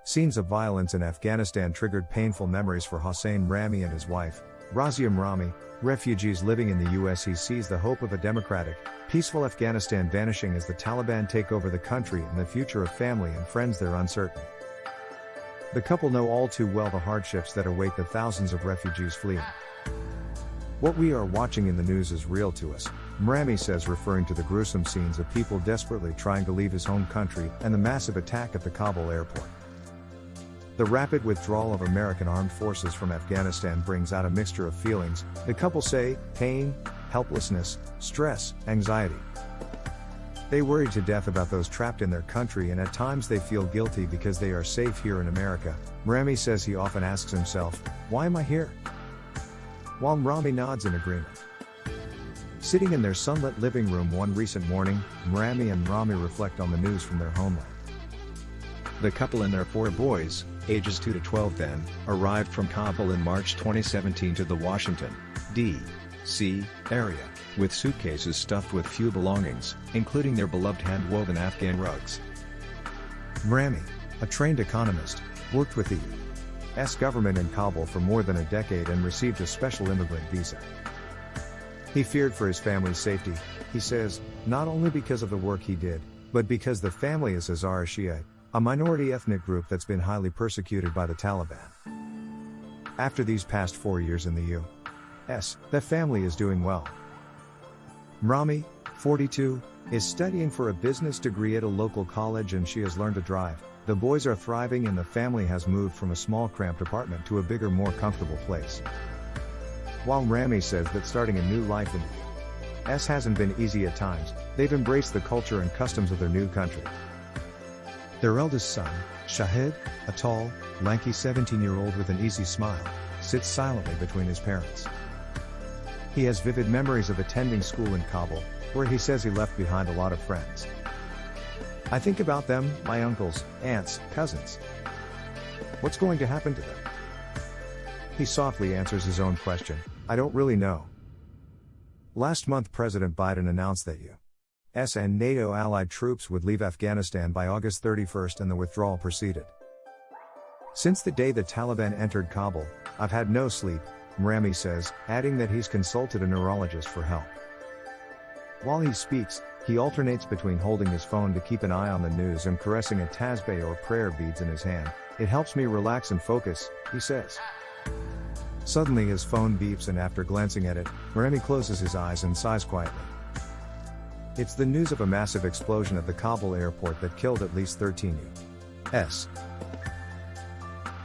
Scenes of violence in Afghanistan triggered painful memories for Hossein Mahrammi and his wife, Razia Mahrami, refugees living in the US. He sees the hope of a democratic, peaceful Afghanistan vanishing as the Taliban take over the country and the future of family and friends there uncertain. The couple know all too well the hardships that await the thousands of refugees fleeing. What we are watching in the news is real to us, Mahrammi says, referring to the gruesome scenes of people desperately trying to leave his home country and the massive attack at the Kabul airport. The rapid withdrawal of American armed forces from Afghanistan brings out a mixture of feelings, the couple say: pain, helplessness, stress, anxiety. They worry to death about those trapped in their country, and at times they feel guilty because they are safe here in America. Mahrammi says he often asks himself, "Why am I here?" While Mahrammi nods in agreement. Sitting in their sunlit living room one recent morning, Mahrammi and Mahrami reflect on the news from their homeland. The couple and their 4 boys, ages 2 to 12 then, arrived from Kabul in March 2017 to the Washington, D.C. area, with suitcases stuffed with few belongings, including their beloved hand-woven Afghan rugs. Mahrammi, a trained economist, worked with the U.S. government in Kabul for more than a decade and received a Special Immigrant Visa. He feared for his family's safety, he says, not only because of the work he did, but because the family is Hazara Shiite, a minority ethnic group that's been highly persecuted by the Taliban. After these past 4 years in the U.S., the family is doing well. Mahrammi, 42, is studying for a business degree at a local college, and she has learned to drive. The boys are thriving and the family has moved from a small cramped apartment to a bigger, more comfortable place. While Mahrammi says that starting a new life in the U.S. hasn't been easy at times, they've embraced the culture and customs of their new country. Their eldest son, Shahid, a tall, lanky 17-year-old with an easy smile, sits silently between his parents. He has vivid memories of attending school in Kabul, where he says he left behind a lot of friends. "I think about them, my uncles, aunts, cousins. What's going to happen to them?" He softly answers his own question, "I don't really know." Last month President Biden announced that U.S. and NATO allied troops would leave Afghanistan by August 31st, and the withdrawal proceeded. "Since the day the Taliban entered Kabul, I've had no sleep," Mahrammi says, adding that he's consulted a neurologist for help. While he speaks, he alternates between holding his phone to keep an eye on the news and caressing a Tasbeh or prayer beads in his hand. "It helps me relax and focus," he says. Suddenly his phone beeps, and after glancing at it, Mahrammi closes his eyes and sighs quietly. It's the news of a massive explosion at the Kabul airport that killed at least 13 U.S.